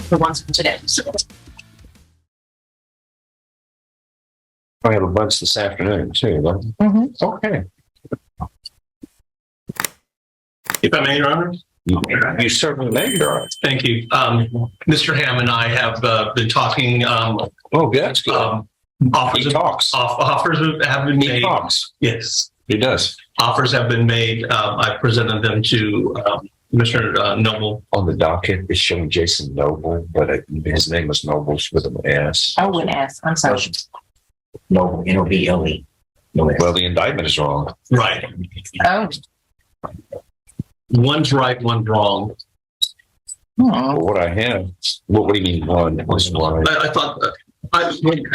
the ones from today. I have a bunch this afternoon too. Right? Okay. If I may, Your Honor. You certainly may, Your Honor. Thank you. Mr. Ham and I have been talking. Oh, that's good. Offers He talks. Offers have been He made. talks. Yes. He does. Offers have been made. I presented them to Mr. Noble. On the docket, it's showing Jason Noble, but his name was Nobles with an S. I wouldn't ask. I'm sorry. Noble, N-O-B-L-E. No S. Well, the indictment is wrong. Right. Oh. One's right, one's wrong. But what I have, what do you mean one was wrong? I thought,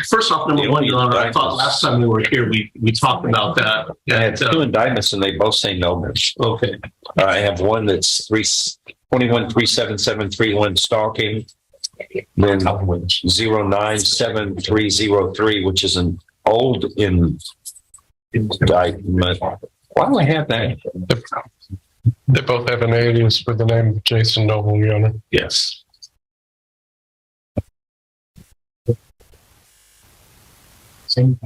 first off, number one, Your Honor, I thought last time we were here, we talked about that. I had two indictments and they both say Nobles. Okay. I have one that's 21-37731 stalking, then 097303, which is an old indictment. Why do I have that? They both have an alias with the name of Jason Noble, Your Honor. Yes. I'm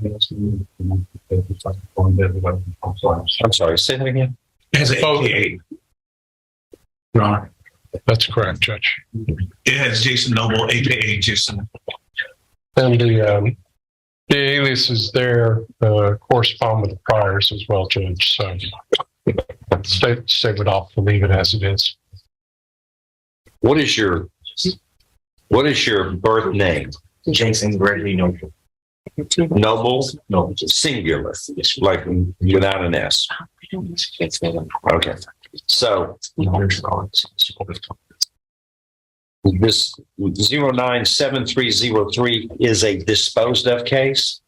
sorry, say that again. It has an AKA. Your Honor. That's correct, Judge. It has Jason Noble, AKA Jason. And the aliases there correspond with the priors as well, Judge. So state would opt to leave it as it is. What is your birth name? Jason Gregory Noble. Noble? No, Singular, like without an S. Okay. So this 097303 is a disposed of case,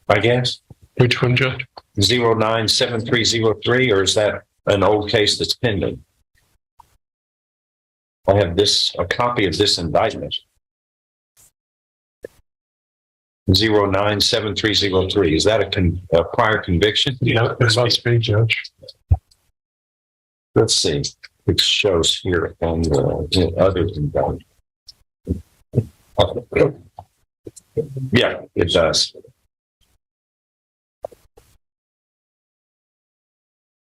I guess? Which one, Judge? 097303, or is that an old case that's pending? I have a copy of this indictment. 097303. Is that a prior conviction? Yeah, it must be, Judge. Let's see. It shows here on the other indictment. Yeah, it does.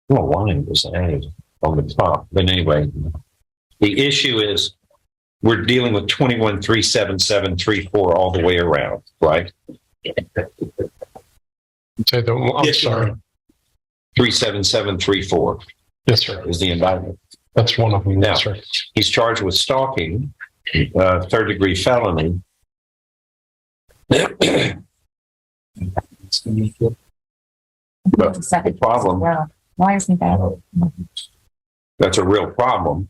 Well, line was added on the top. But anyway, the issue is we're dealing with 21-37734 all the way around, right? Say the, I'm Yes, sorry. 37734 Yes, sir. is the indictment. That's one of them. Now, Yes, sir. he's charged with stalking, third degree felony. But the problem, Wow. Why isn't that? that's a real problem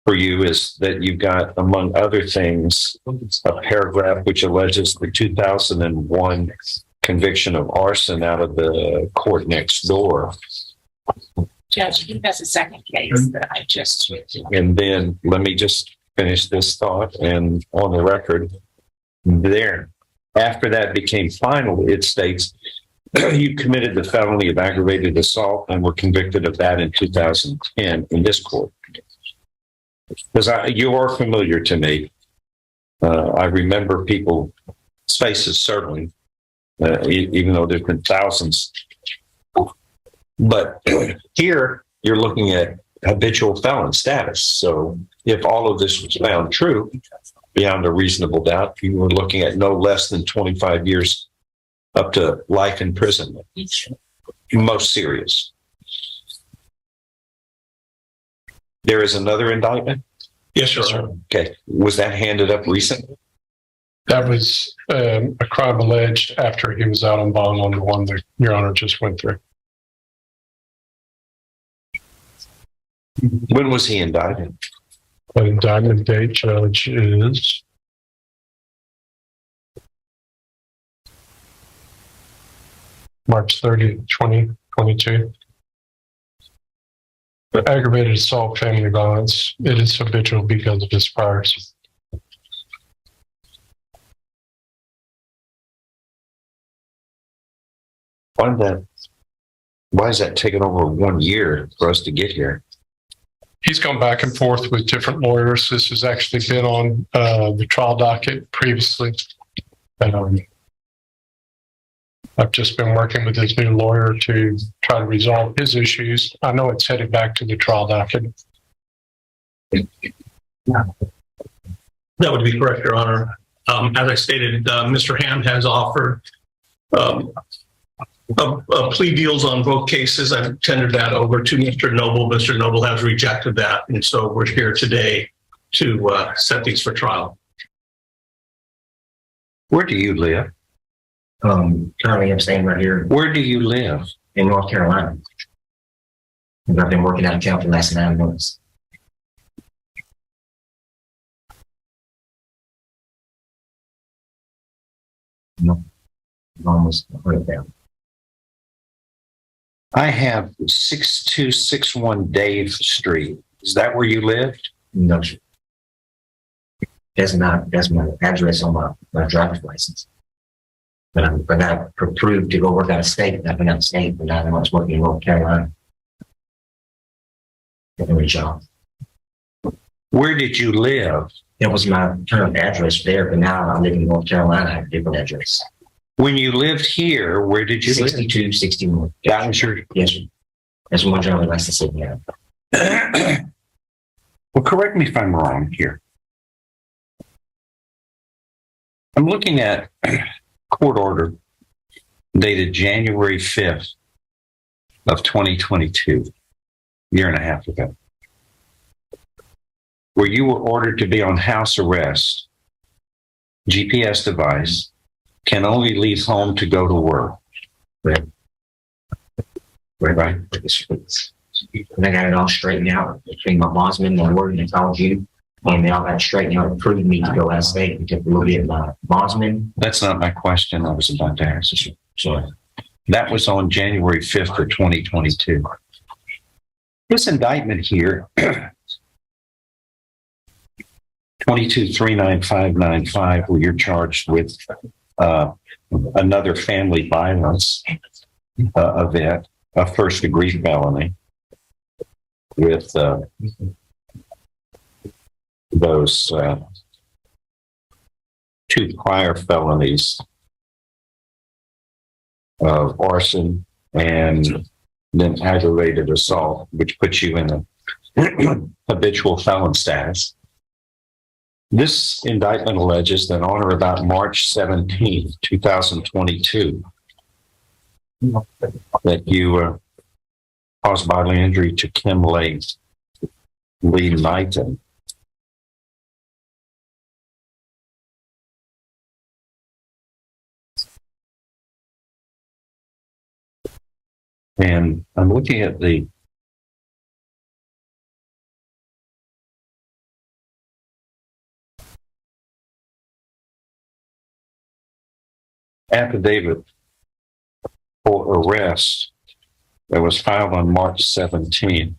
for you, is that you've got, among other things, a paragraph which alleges the 2001 conviction of arson out of the court next door. Judge, I think that's the second case that I just. And then let me just finish this thought, and on the record there, after that became final, it states you committed the felony of aggravated assault and were convicted of that in 2010 in this court. Because you are familiar to me. I remember people's faces, certainly, even though there's been thousands. But here you're looking at habitual felon status. So if all of this was found true, beyond a reasonable doubt, you were looking at no less than 25 years up to life imprisonment. Most serious. There is another indictment? Yes, sir. Okay. Was that handed up recently? That was a crime alleged after he was out on bond on the one that Your Honor just went through. When was he indicted? The indictment date, Judge, is March 30th, 2022. For aggravated assault, family violence, it is habitual because of his priors. Why is that taking over 1 year for us to get here? He's gone back and forth with different lawyers. This has actually been on the trial docket previously. I've just been working with his new lawyer to try to resolve his issues. I know it's headed back to the trial docket. That would be correct, Your Honor. As I stated, Mr. Hand has offered plea deals on both cases. I've tendered that over to Mr. Noble. Mr. Noble has rejected that. And so we're here today to set these for trial. Where do you live? Currently I'm staying right here Where do you live? in North Carolina. And I've been working out of town for the last 9 months. No, almost 100,000. I have 6261 Dave Street. Is that where you lived? No, sir. That's my address on my driver's license. But I got approved to go work out of state. I've been out of state for 9 months working in North Carolina. Every job. Where did you live? That was my current address there, but now I live in North Carolina. I have a different address. When you lived here, where did you live? 6261. That was your... Yes, sir. That's my driver's license in here. Well, correct me if I'm wrong here. I'm looking at court order dated January 5th of 2022, year and a half ago, where you were ordered to be on house arrest, GPS device, can only leave home to go to work. Right. Right. And I got it all straightened out between my bondsman, my word, and I called you. And they all got straightened out, approved me to go out of state. It took a little bit of my bondsman. That's not my question. I was about to ask you. So That was on January 5th of 2022. This indictment here, 22-39595, where you're charged with another family violence event, a first-degree felony, with those 2 prior felonies of arson and then aggravated assault, which puts you in a habitual felon status. This indictment alleges that on or about March 17th, 2022, that you caused bodily injury to Kim Lee Knighton. And I'm looking at the affidavit for arrest that was filed on March 17th,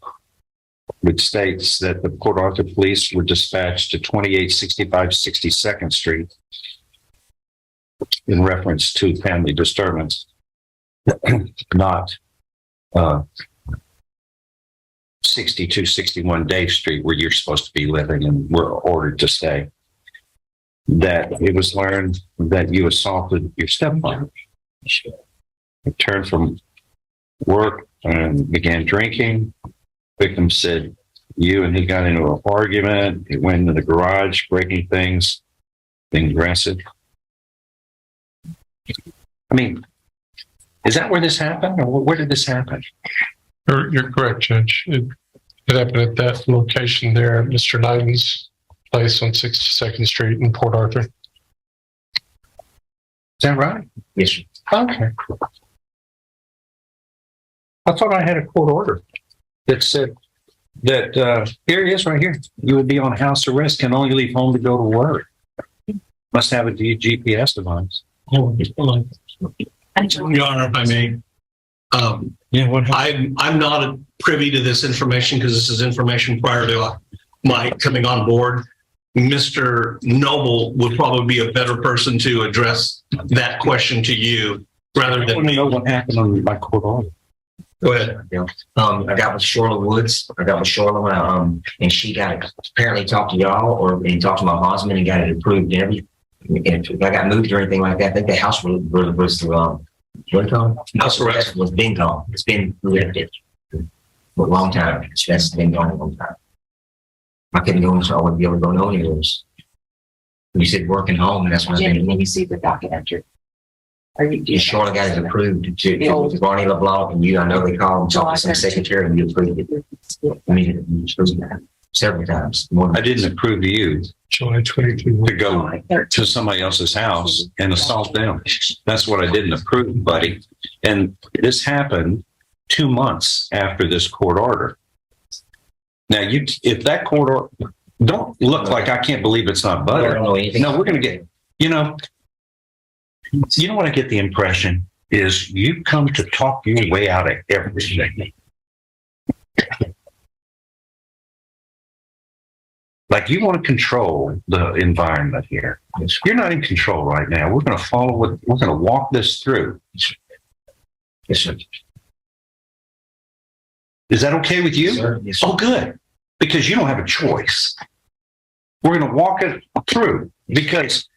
which states that the Port Arthur police were dispatched to 2865 62nd Street in reference to family disturbance, not 6261 Dave Street, where you're supposed to be living and were ordered to stay. That it was learned that you assaulted your stepmother. Returned from work and began drinking. Victim said you and he got into an argument. He went into the garage, breaking things, being aggressive. I mean, is that where this happened, or where did this happen? You're correct, Judge. It happened at that location there, Mr. Knighton's place on 62nd Street in Port Arthur. Is that right? yes, sir. Okay. I thought I had a court order that said that here it is right here. You would be on house arrest, can only leave home to go to work. Must have a GPS device. Your Honor, if I may. I'm not privy to this information because this is information prior to my coming on board. Mr. Noble would probably be a better person to address that question to you rather I than want to me. know what happened on my court order. Go ahead. I got with Shorla Woods. I got with Shorla when and she got it, apparently talked to y'all and talked to my husband and got it approved and everything. If I got moved or anything like that, I think the house was what do you call it? House arrest. Was been gone. It's been lifted for a long time. It's been gone a long time. I couldn't go, so I wouldn't be able to go no anywhere. You said working home, and that's what I've Jimmy, been. when you see the docket entry. Are you? You Shorla got it approved to Barney LeBlanc and you. I know they called and talked to some secretary and you approved it. I mean, you approved that several times. More I didn't approve you July 22. to go to somebody else's house and assault them. That's what I didn't approve, buddy. And this happened 2 months after this court order. Now, if that court order, don't look like I can't believe it's not I butter. don't know anything. No, we're going to get, you know what I get the impression is you come to talk your way out of everything. Like you want to control the environment here. You're not in control right now. We're going to we're going to walk this through. Yes, sir. Is that okay with you? Sir, yes, sir. Oh, good. Because you don't have a choice. We're going to walk it through because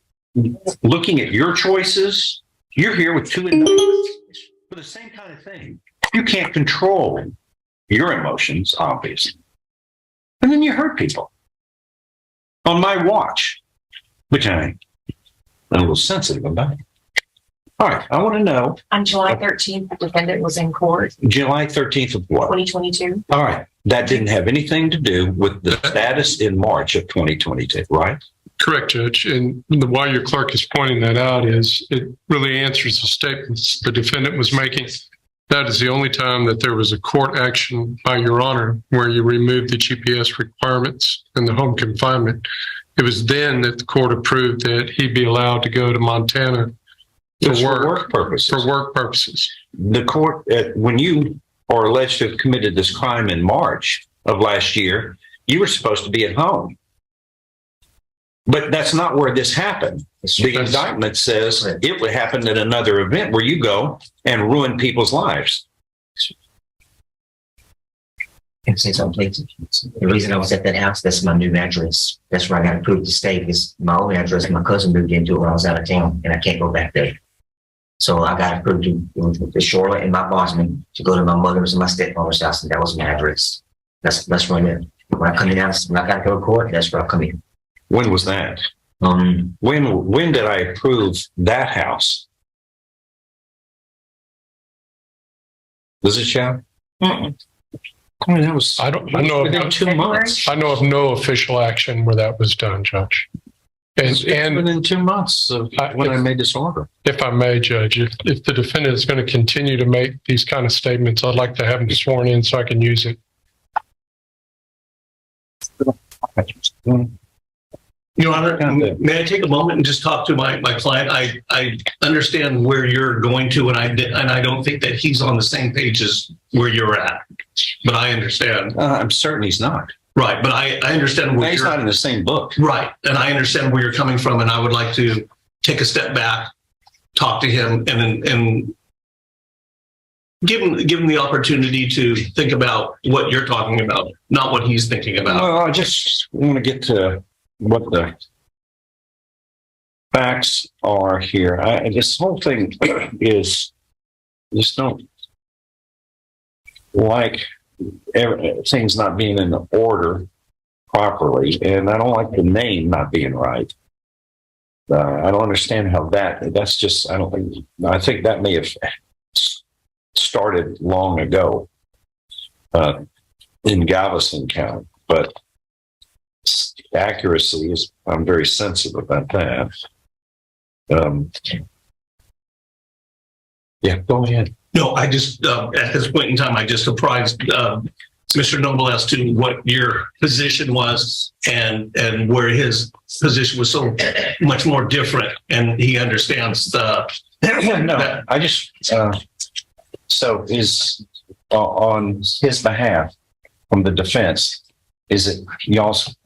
looking at your choices, you're here with 2 indictments for the same kind of thing. You can't control your emotions, obviously. And then you hurt people. On my watch, which I'm a little sensitive about. All right, I want to know On July 13th, the defendant was in court, July 13th of what? 2022. All right, that didn't have anything to do with the status in March of 2022, right? Correct, Judge. And why your clerk is pointing that out is it really answers the statements the defendant was making. That is the only time that there was a court action by Your Honor where you removed the GPS requirements and the home confinement. It was then that the court approved that he be allowed to go to Montana Just for work purposes. For work purposes. The court, when you are alleged to have committed this crime in March of last year, you were supposed to be at home. But that's not where this happened. The indictment says it would happen at another event where you go and ruin people's lives. Can I say something, please? The reason I was at that house, that's my new address. That's where I got approved to stay. Because my old address, my cousin moved into it when I was out of town, and I can't go back there. So I got approved to Shorla and my bossman to go to my mother's and my stepmother's house, and that was my address. That's where I live. When I come in, when I got to go to court, that's where I come in. When was that? When did I approve that house? Was it Shao? I mean, that was. I know within of 2 months. I know of no official action where that was done, Judge. And within 2 months of when I made this order. if I may, Judge, if the defendant is going to continue to make these kind of statements, I'd like to have him sworn in so I can use it. Your Honor, may I take a moment and just talk to my client? I understand where you're going to, and I don't think that he's on the same page as where you're at. But I understand. I'm certain he's not. Right, but I understand where He's you're not in the same book. right, and I understand where you're coming from, and I would like to take a step back, talk to him, and give him the opportunity to think about what you're talking about, not what he's thinking about. Well, I just want to get to what the facts are here. This whole thing is just don't like things not being in order properly, and I don't like the name not being right. I don't understand how that's just, I think that may have started long ago in Galveston County, but accuracy is, I'm very sensitive about that. Yeah, go ahead. No, I just, at this point in time, I just apprised Mr. Noble as to what your position was and where his position was so much more different, and he understands the. No, I just, so is on his behalf from the defense, is it y'all's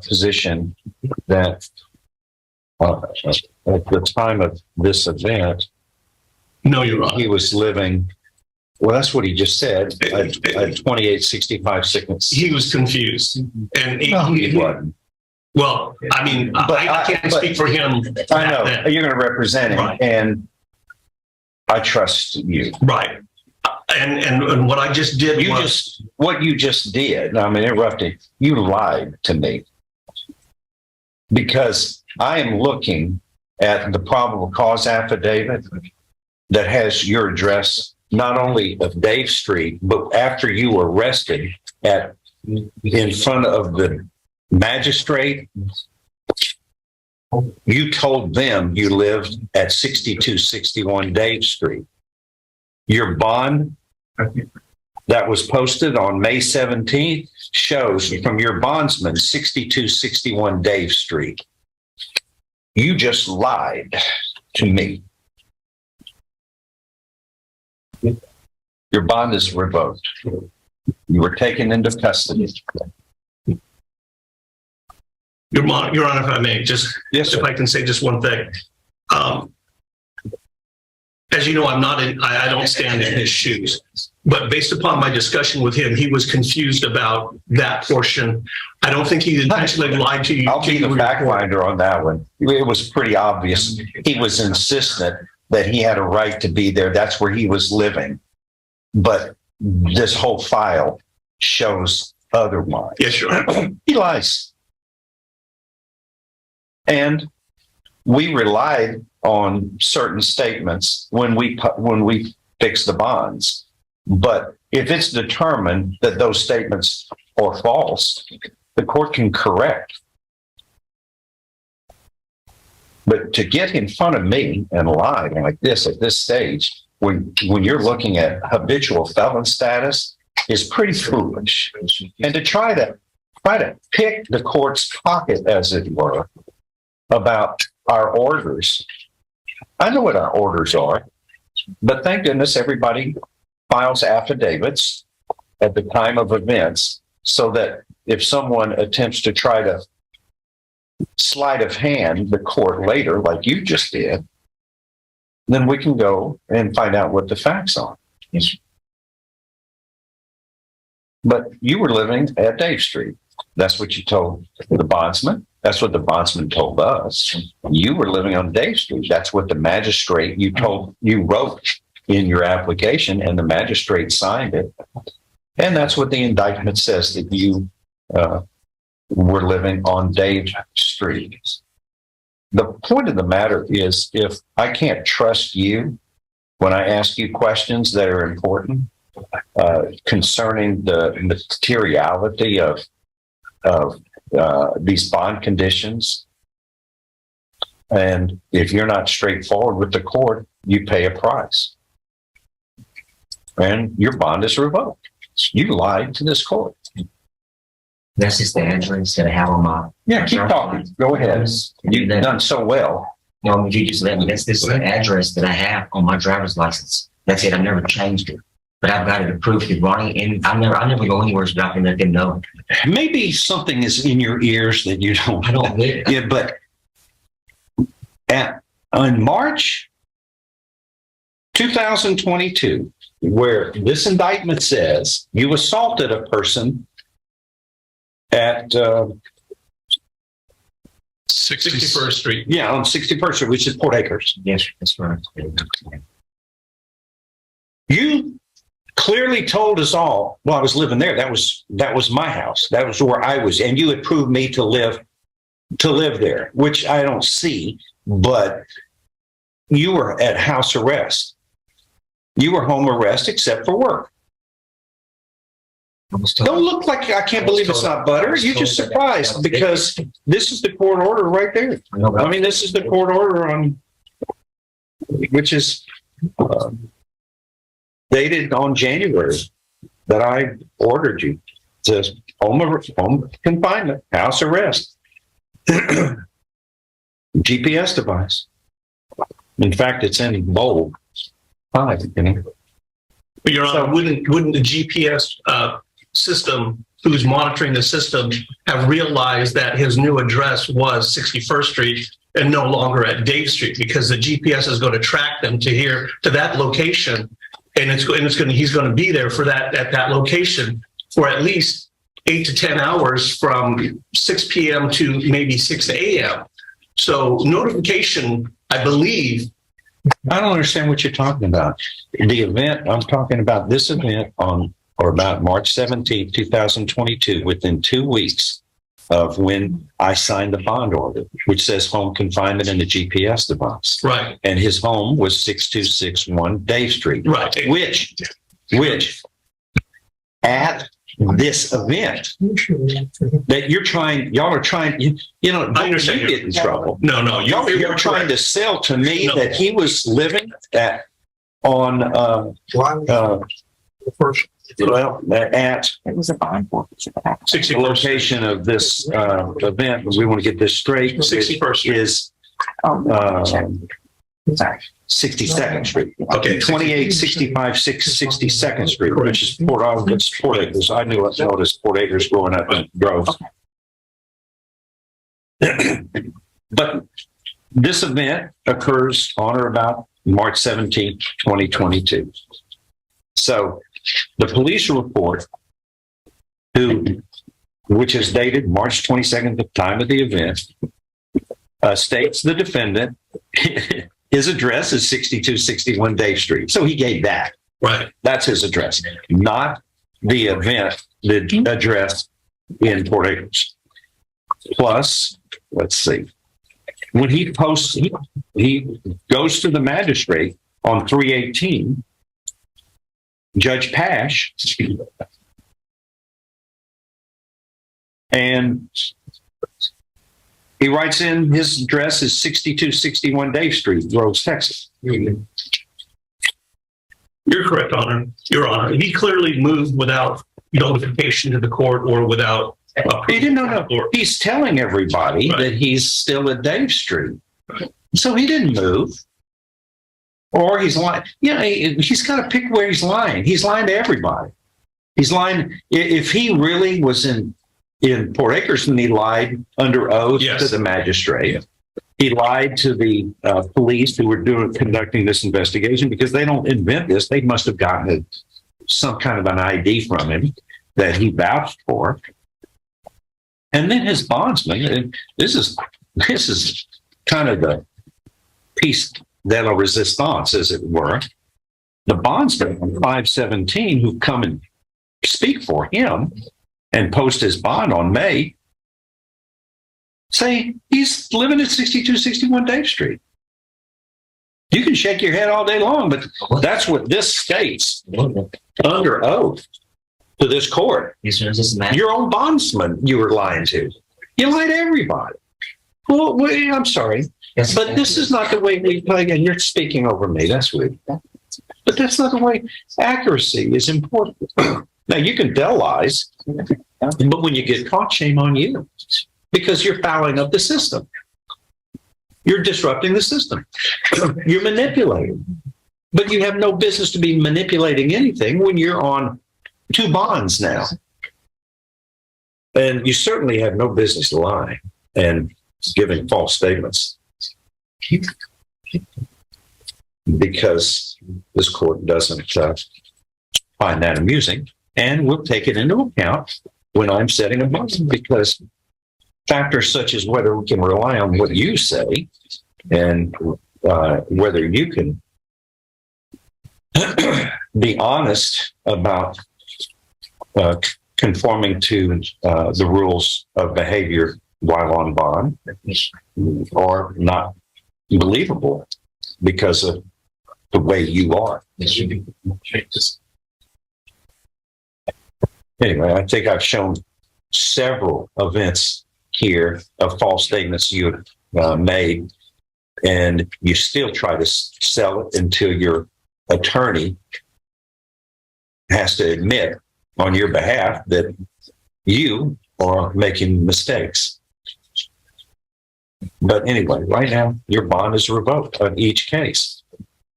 position that at the time of this event, No, Your Honor. he was living Well, that's what he just said. I 2865 sickness. He was confused. And He wasn't. well, I mean, I can't speak for him. I know. back then. You're going to represent him, Right. and I trust you. Right. And what I just did What you just did, I'm interrupting, you lied to me. Because I am looking at the probable cause affidavit that has your address, not only of Dave Street, but after you were arrested in front of the magistrate, you told them you lived at 6261 Dave Street. Your bond that was posted on May 17th shows from your bondsman 6261 Dave Street. You just lied to me. Your bond is revoked. You were taken into custody. Your Honor, if I may, just Yes, sir. if I can say just one thing. As you know, I don't stand in his shoes. But based upon my discussion with him, he was confused about that portion. I don't think he intentionally lied to you. I'll be the fact finder on that one. It was pretty obvious. He was insistent that he had a right to be there. That's where he was living. But this whole file shows otherwise. Yes, Your Honor. He lies. And we relied on certain statements when we fixed the bonds. But if it's determined that those statements are false, the court can correct. But to get in front of me and lie like this at this stage, when you're looking at habitual felon status, is pretty foolish. And to try to pick the court's pocket, as it were, about our orders. I know what our orders are, but thank goodness everybody files affidavits at the time of events so that if someone attempts to try to sleight of hand the court later, like you just did, then we can go and find out what the facts are. Yes. But you were living at Dave Street. That's what you told the bondsman. That's what the bondsman told us. You were living on Dave Street. That's what the magistrate you wrote in your application, and the magistrate signed it. And that's what the indictment says, that you were living on Dave Street. The point of the matter is, if I can't trust you when I ask you questions that are important concerning the materiality of these bond conditions, and if you're not straightforward with the court, you pay a price. And your bond is revoked. You lied to this court. That's just the address that I have on my. Yeah, keep talking. Go ahead. You've done so well. No, would you just let me? That's this address that I have on my driver's license. That's it. I've never changed it, but I've got it approved to running, and I never go anywhere without them let them know. Maybe something is in your ears that you don't. I don't live. Yeah, but on March 2022, where this indictment says you assaulted a person at 61st Street. Yeah, on 61st Street, which is Port Acres. Yes, that's right. You clearly told us all, well, I was living there. That was my house. That was where I was. And you had proved me to live there, which I don't see, but you were at house arrest. You were home arrest except for work. Don't look like I can't believe it's not butter. You're just surprised because this is the court order right there. I mean, this is the court order on, which is dated on January that I ordered you. It says home confinement, house arrest, GPS device. In fact, it's in bold. But Your Honor, wouldn't the GPS system, who's monitoring the system, have realized that his new address was 61st Street and no longer at Dave Street, because the GPS is going to track them to that location and he's going to be there for that at that location for at least 8 to 10 hours from 6 p.m. to maybe 6 a.m. So notification, I believe. I don't understand what you're talking about. The event, I'm talking about this event on or about March 17th, 2022, within 2 weeks of when I signed the bond order, which says home confinement in the GPS device. Right. And his home was 6261 Dave Street. Right. Which at this event that y'all are trying, I understand. you get in trouble. No, You're trying to sell to me No. that he was living at It was a bond forfeiture. the 61st. location of this event. We want to get this straight. 61st Street. Is Sorry. 62nd Street. Okay. 2865 62nd Street, which is Port Acres. I knew it as Port Acres growing up in Grove. But this event occurs on or about March 17th, 2022. So the police report, which is dated March 22nd, the time of the event, states the defendant, his address is 6261 Dave Street. So he gave that. Right. That's his address, not the event, the address in Port Acres. Plus, let's see, when he posts, he goes to the magistrate on 3/18, Judge Pash, and he writes in his address is 6261 Dave Street, Rose, Texas. You're correct, Your Honor. He clearly moved without notification to the court or without. He didn't know. He's telling everybody Right. that he's still at Dave Street. Right. So he didn't move. Or he's lying. He's got to pick where he's lying. He's lying to everybody. He's lying. If he really was in Port Acres, then he lied under oath to the magistrate. Yeah. He lied to the police who were conducting this investigation, because they don't invent this. They must have gotten some kind of an ID from him that he vouched for. And then his bondsman, and this is kind of the piece de la resistance, as it were. The bondsman on 517 who come and speak for him and post his bond on May say he's living at 6261 Dave Street. You can shake your head all day long, but that's what this states under oath to this court. Your own bondsman you were lying to. You lied to everybody. Well, I'm sorry, but this is not the way we play. And you're speaking over me. That's weird. But that's not the way. Accuracy is important. Now, you can tell lies, but when you get caught, shame on you, because you're fouling up the system. You're disrupting the system. You're manipulating. But you have no business to be manipulating anything when you're on 2 bonds now. And you certainly have no business lying and giving false statements, because this court doesn't find that amusing, and we'll take it into account when I'm setting a bond, because factors such as whether we can rely on what you say and whether you can be honest about conforming to the rules of behavior while on bond, or not believable because of the way you are. Anyway, I think I've shown several events here of false statements you made, and you still try to sell it until your attorney has to admit on your behalf that you are making mistakes. But anyway, right now, your bond is revoked on each case.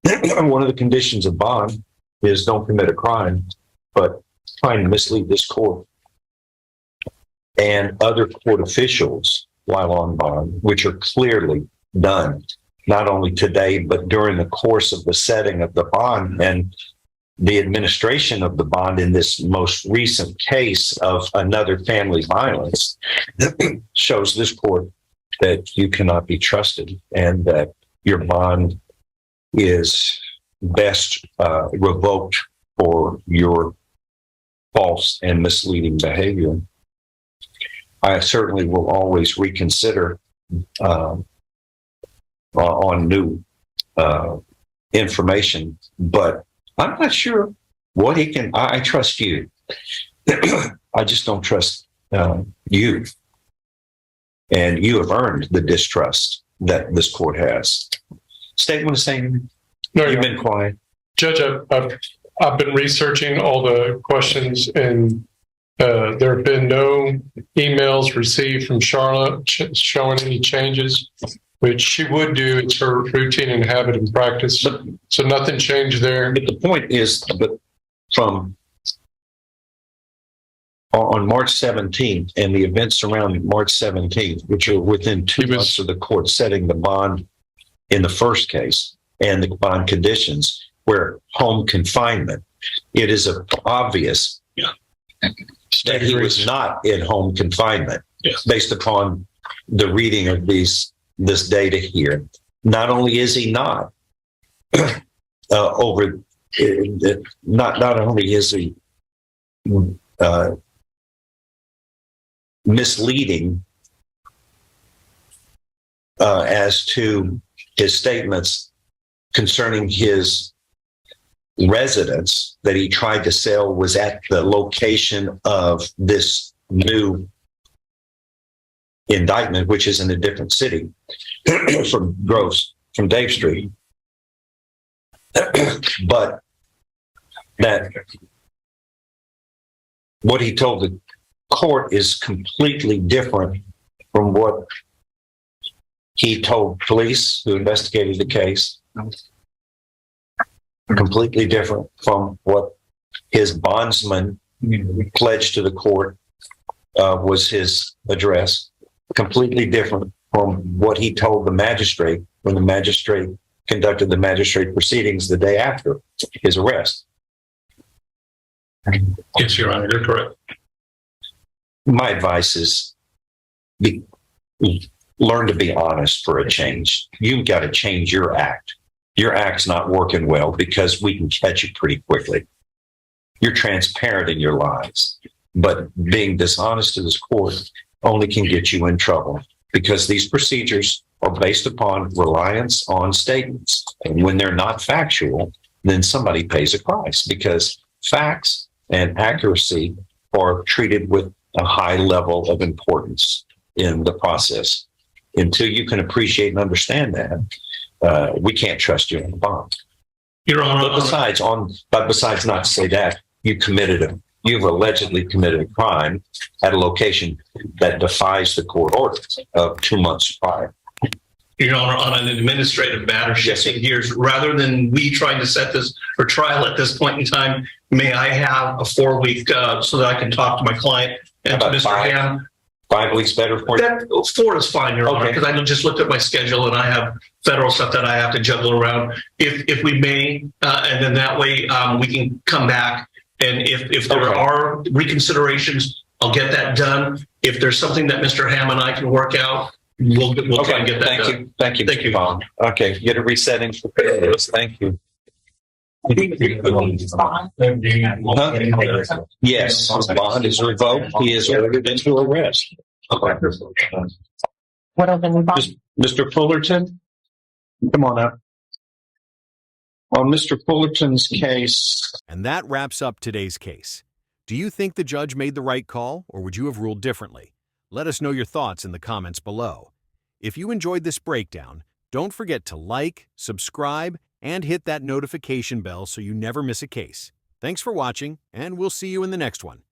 One of the conditions of bond is don't commit a crime, but trying to mislead this court and other court officials while on bond, which are clearly done, not only today, but during the course of the setting of the bond. And the administration of the bond in this most recent case of another family violence shows this court that you cannot be trusted and that your bond is best revoked for your false and misleading behavior. I certainly will always reconsider on new information, but I'm not sure what he can. I trust you. I just don't trust you. And you have earned the distrust that this court has. Statement of saying, No, you've been quiet. Judge, I've been researching all the questions, and there have been no emails received from Charlotte showing any changes, which she would do. It's her routine and habit and practice. So nothing changed there. But the point is, but from on March 17th and the events around March 17th, which are within 2 months of the court setting the bond in the first case and the bond conditions, where home confinement, it is obvious that he was not in home confinement based upon the reading of this data here. Not only is he not not only is he misleading as to his statements concerning his residence that he tried to sell was at the location of this new indictment, which is in a different city from Dave Street. But that what he told the court is completely different from what he told police who investigated the case. Completely different from what his bondsman pledged to the court was his address. Completely different from what he told the magistrate when the magistrate conducted the magistrate proceedings the day after his arrest. Yes, Your Honor, you're correct. My advice is learn to be honest for a change. You've got to change your act. Your act's not working well because we can catch it pretty quickly. You're transparent in your lies, but being dishonest to this court only can get you in trouble because these procedures are based upon reliance on statements. And when they're not factual, then somebody pays a price because facts and accuracy are treated with a high level of importance in the process. Until you can appreciate and understand that, we can't trust you on the bond. Your Honor, But besides not to say that, you've allegedly committed a crime at a location that defies the court order of 2 months prior. Your Honor, on an administrative matter, shifting gears, rather than we trying to set this for trial at this point in time, may I have a 4-week so that I can talk to my client and to Mr. Ham? 5 weeks better for you? 4 is fine, Your Honor, Okay. because I just looked at my schedule and I have federal stuff that I have to juggle around. If we may, and then that way we can come back. And if there are reconsiderations, I'll get that done. If there's something that Mr. Ham and I can work out, we'll try and get that done. Thank you. Thank you. Bond. Okay, get a resetting for this. Thank you. Yes, his bond is revoked. He is ordered into arrest. What are the new bonds? Mr. Fullerton, come on up. On Mr. Fullerton's case. And that wraps up today's case. Do you think the judge made the right call, or would you have ruled differently? Let us know your thoughts in the comments below. If you enjoyed this breakdown, don't forget to like, subscribe, and hit that notification bell so you never miss a case. Thanks for watching, and we'll see you in the next one.